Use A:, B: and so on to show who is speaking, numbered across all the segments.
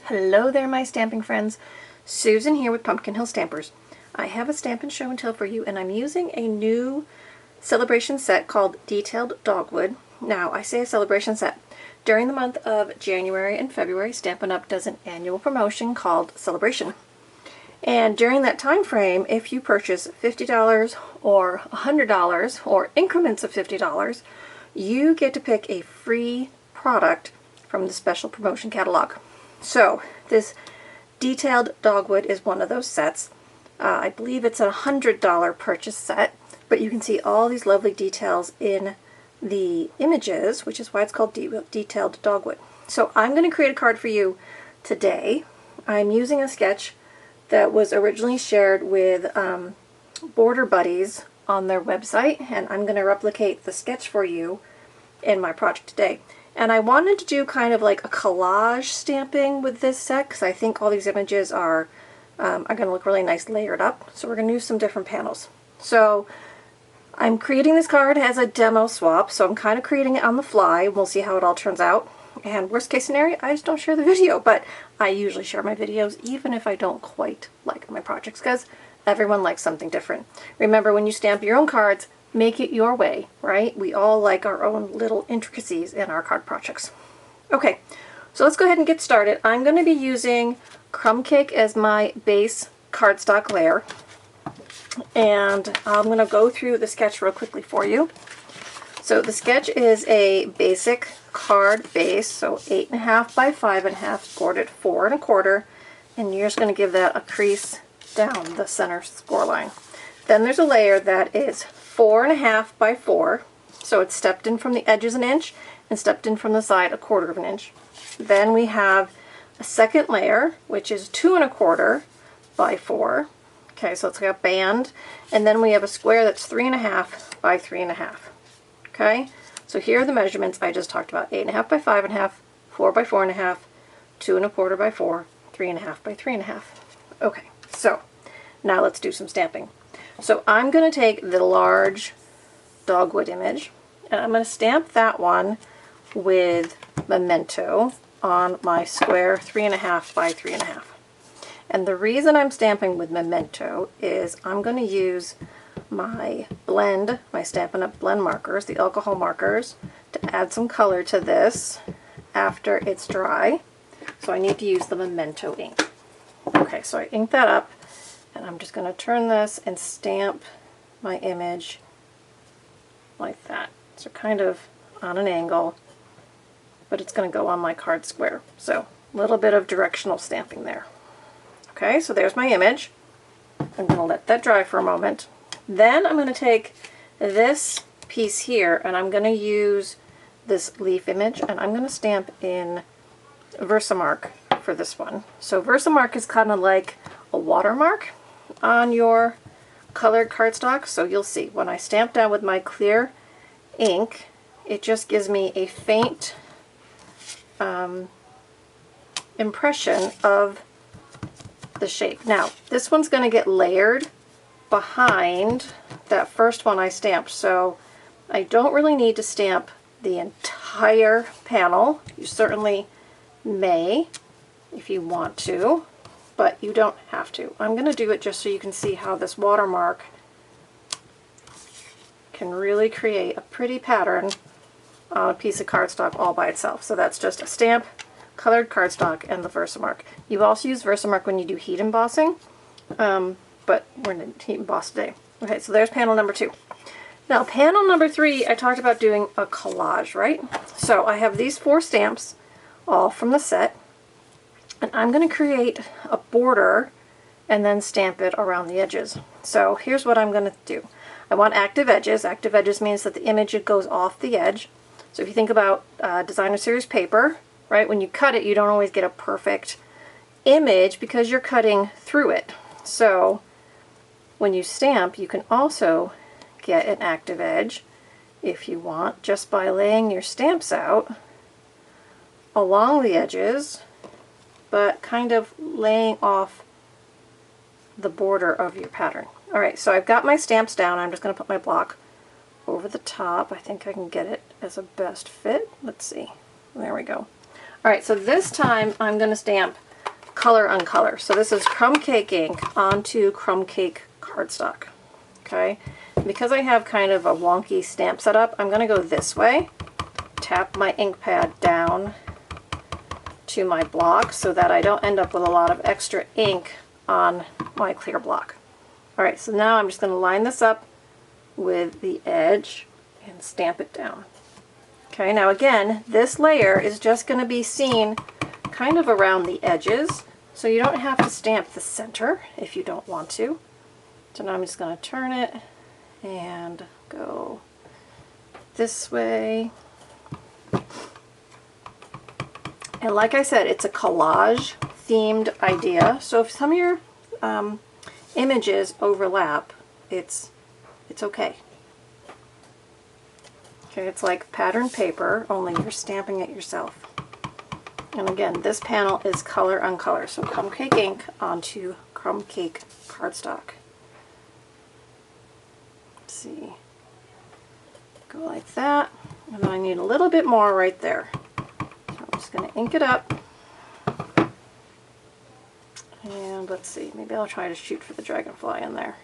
A: Hello there, my stamping friends. Susan here with Pumpkin Hill Stampers. I have a Stampin' Show and Tell for you, and I'm using a new celebration set called Detailed Dogwood. Now, I say a celebration set. During the month of January and February, Stampin' Up! Does an annual promotion called Sale-a-bration. And during that time frame, if you purchase $50 or $100 or increments of $50, you get to pick a free product from the special promotion catalog. So this Detailed Dogwood is one of those sets. I believe it's a $100 purchase set, but you can see all these lovely details in the images, which is why it's called Detailed Dogwood. So I'm going to create a card for you today. I'm using a sketch that was originally shared with Border Buddies on their website, and I'm going to replicate the sketch for you in my project today. And I wanted to do kind of like a collage stamping with this set because I think all these images are going to look really nice layered up. So we're going to use some different panels. So I'm creating this card as a demo swap, so I'm kind of creating it on the fly. We'll see how it all turns out. And worst case scenario, I just don't share the video, but I usually share my videos even if I don't quite like my projects because everyone likes something different. Remember, when you stamp your own cards, make it your way, right? We all like our own little intricacies in our card projects. Okay, so let's go ahead and get started. I'm going to be using Crumb Cake as my base cardstock layer, and I'm going to go through the sketch real quickly for you. So the sketch is a basic card base, so 8.5 by 5.5, scored at 4 1/4, and you're just going to give that a crease down the center score line. Then there's a layer that is 4.5 by 4, so it's stepped in from the edges an inch and stepped in from the side 1/4 of an inch. Then we have a second layer, which is 2 1/4 by 4. Okay, so it's like a band. And then we have a square that's 3.5 by 3.5. Okay, so here are the measurements I just talked about: 8.5 by 5.5, 4 by 4.5, 2 1/4 by 4, 3.5 by 3.5. Okay, so now let's do some stamping. So I'm going to take the large dogwood image, and I'm going to stamp that one with Memento on my square 3.5 by 3.5. And the reason I'm stamping with Memento is I'm going to use my blend, my Stampin' Up! Blend markers, the alcohol markers, to add some color to this after it's dry. So I need to use the Memento ink. Okay, so I ink that up, and I'm just going to turn this and stamp my image like that. So kind of on an angle, but it's going to go on my card square. So a little bit of directional stamping there. Okay, so there's my image. I'm going to let that dry for a moment. Then I'm going to take this piece here, and I'm going to use this leaf image, and I'm going to stamp in Versamark for this one. So Versamark is kind of like a watermark on your colored cardstock. So you'll see when I stamp down with my clear ink, it just gives me a faint impression of the shape. Now this one's going to get layered behind that first one I stamped, so I don't really need to stamp the entire panel. You certainly may if you want to, but you don't have to. I'm going to do it just so you can see how this watermark can really create a pretty pattern on a piece of cardstock all by itself. So that's just a stamp, colored cardstock, and the Versamark. You also use Versamark when you do heat embossing, but we're going to heat emboss today. Okay, so there's panel number 2. Now panel number 3, I talked about doing a collage, right? So I have these 4 stamps, all from the set, and I'm going to create a border and then stamp it around the edges. So here's what I'm going to do. I want active edges. Active edges means that the image goes off the edge. So if you think about designer series paper, right, when you cut it, you don't always get a perfect image because you're cutting through it. So when you stamp, you can also get an active edge if you want, just by laying your stamps out along the edges, but kind of laying off the border of your pattern. Alright, so I've got my stamps down. I'm just going to put my block over the top. I think I can get it as a best fit. Let's see. There we go. Alright, so this time I'm going to stamp color on color. So this is crumb cake ink onto crumb cake cardstock. Okay, and because I have kind of a wonky stamp setup, I'm going to go this way, tap my ink pad down to my block so that I don't end up with a lot of extra ink on my clear block. Alright, so now I'm just going to line this up with the edge and stamp it down. Okay, now again, this layer is just going to be seen kind of around the edges, so you don't have to stamp the center if you don't want to. So now I'm just going to turn it and go this way. And like I said, it's a collage themed idea, so if some of your images overlap, it's okay. Okay, it's like pattern paper, only you're stamping it yourself. And again, this panel is color on color, so crumb cake ink onto crumb cake cardstock. Let's see, go like that, and then I need a little bit more right there. So I'm just going to ink it up, and let's see, maybe I'll try to shoot for the dragonfly in there.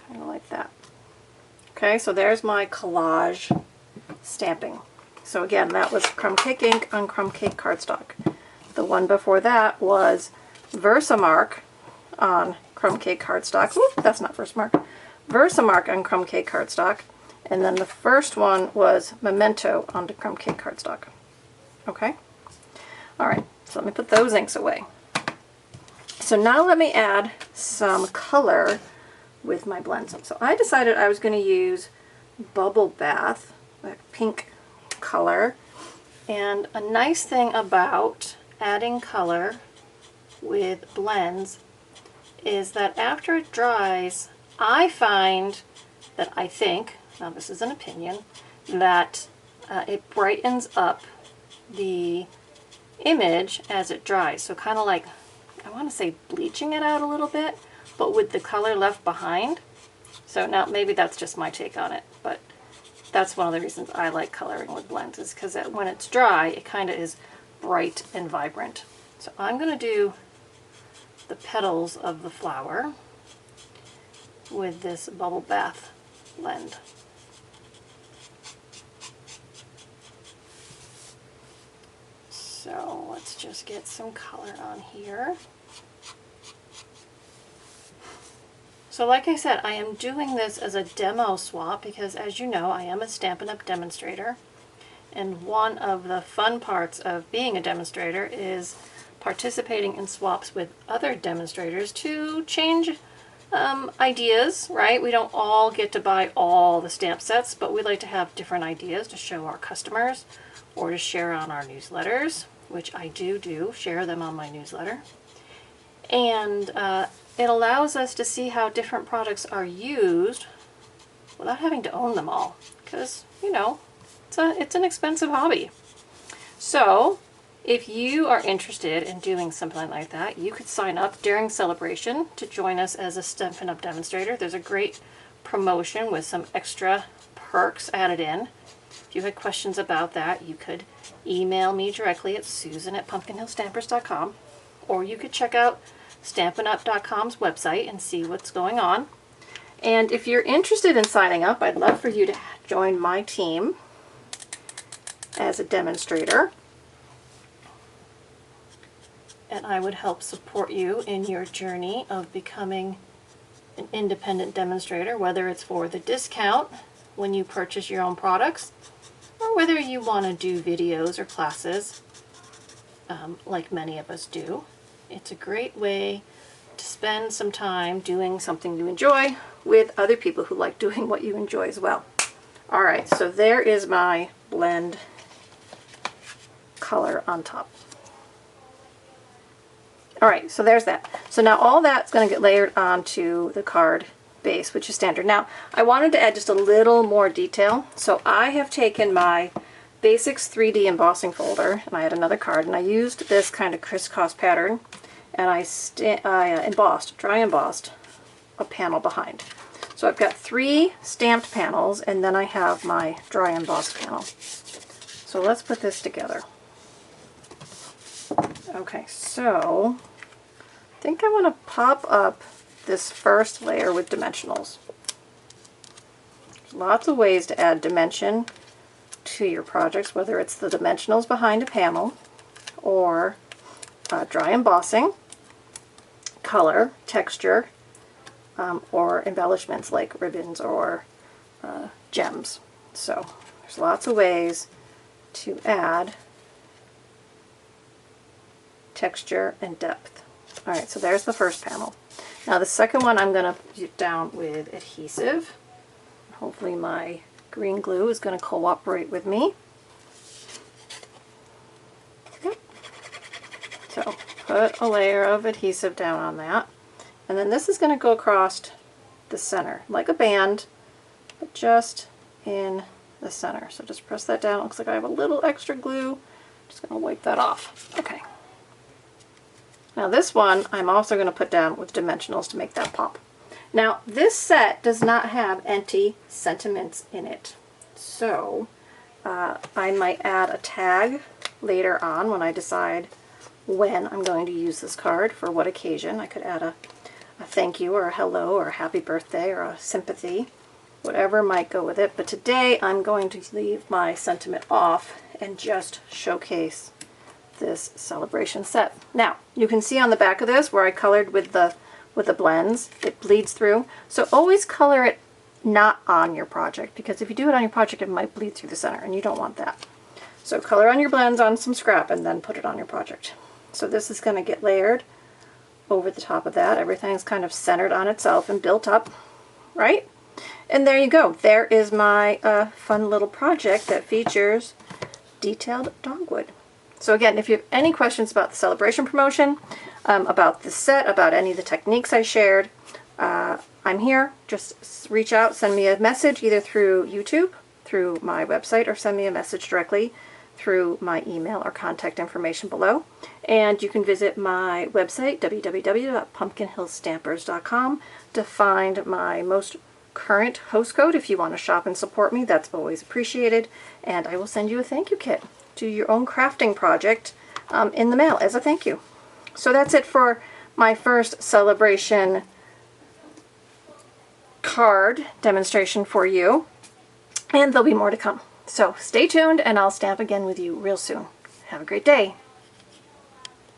A: Kind of like that. Okay, so there's my collage stamping. So again, that was crumb cake ink on crumb cake cardstock. The one before that was Versamark on crumb cake cardstock. Oop, that's not Versamark. Versamark on crumb cake cardstock. And then the first one was Memento on the crumb cake cardstock. Okay? Alright, so let me put those inks away. So now let me add some color with my blends. So I decided I was going to use Bubble Bath, that pink color. And a nice thing about adding color with blends is that after it dries, I find that I think, now this is an opinion, that it brightens up the image as it dries. So kind of like, I want to say bleaching it out a little bit, but with the color left behind. So now maybe that's just my take on it, but that's one of the reasons I like coloring with blends, is because when it's dry, it kind of is bright and vibrant. So I'm going to do the petals of the flower with this Bubble Bath blend. So let's just get some color on here. So like I said, I am doing this as a demo swap because, as you know, I am a Stampin' Up! Demonstrator. And one of the fun parts of being a demonstrator is participating in swaps with other demonstrators to change ideas, right? We don't all get to buy all the stamp sets, but we like to have different ideas to show our customers or to share on our newsletters, which I do share them on my newsletter. And it allows us to see how different products are used without having to own them all, because, you know, it's an expensive hobby. So if you are interested in doing something like that, you could sign up during Sale-a-bration to join us as a Stampin' Up! Demonstrator. There's a great promotion with some extra perks added in. If you had questions about that, you could email me directly at susan@pumpkinhillstampers.com, or you could check out stampinup.com's website and see what's going on. And if you're interested in signing up, I'd love for you to join my team as a demonstrator. And I would help support you in your journey of becoming an independent demonstrator, whether it's for the discount when you purchase your own products, or whether you want to do videos or classes like many of us do. It's a great way to spend some time doing something you enjoy with other people who like doing what you enjoy as well. Alright, so there is my blend color on top. Alright, so there's that. So now all that's going to get layered onto the card base, which is standard. Now, I wanted to add just a little more detail, so I have taken my Basics 3D embossing folder, and I had another card, and I used this kind of crisscross pattern, and I dry embossed a panel behind. So I've got 3 stamped panels, and then I have my dry embossed panel. So let's put this together. Okay, so I think I want to pop up this first layer with dimensionals. There's lots of ways to add dimension to your projects, whether it's the dimensionals behind a panel or dry embossing, color, texture, or embellishments like ribbons or gems. So there's lots of ways to add texture and depth. Alright, so there's the first panel. Now the second one I'm going to put down with adhesive. Hopefully my green glue is going to cooperate with me. Yep. So put a layer of adhesive down on that. And then this is going to go across the center, like a band, but just in the center. So just press that down. It looks like I have a little extra glue. Just going to wipe that off. Okay. Now this one I'm also going to put down with dimensionals to make that pop. Now this set does not have any sentiments in it, so I might add a tag later on when I decide when I'm going to use this card, for what occasion. I could add a thank you or a hello or a happy birthday or a sympathy, whatever might go with it, but today I'm going to leave my sentiment off and just showcase this celebration set. Now you can see on the back of this where I colored with the blends, it bleeds through, so always color it not on your project, because if you do it on your project it might bleed through the center and you don't want that. So color on your blends on some scrap and then put it on your project. So this is going to get layered over the top of that. Everything's kind of centered on itself and built up, right? And there you go. There is my fun little project that features detailed dogwood. So again, if you have any questions about the celebration promotion, about the set, about any of the techniques I shared, I'm here. Just reach out, send me a message either through YouTube, through my website, or send me a message directly through my email or contact information below. And you can visit my website, www.pumpkinhillstampers.com, to find my most current host code if you want to shop and support me. That's always appreciated. And I will send you a thank you kit to your own crafting project in the mail as a thank you. So that's it for my first celebration card demonstration for you, and there'll be more to come. So stay tuned and I'll stamp again with you real soon. Have a great day.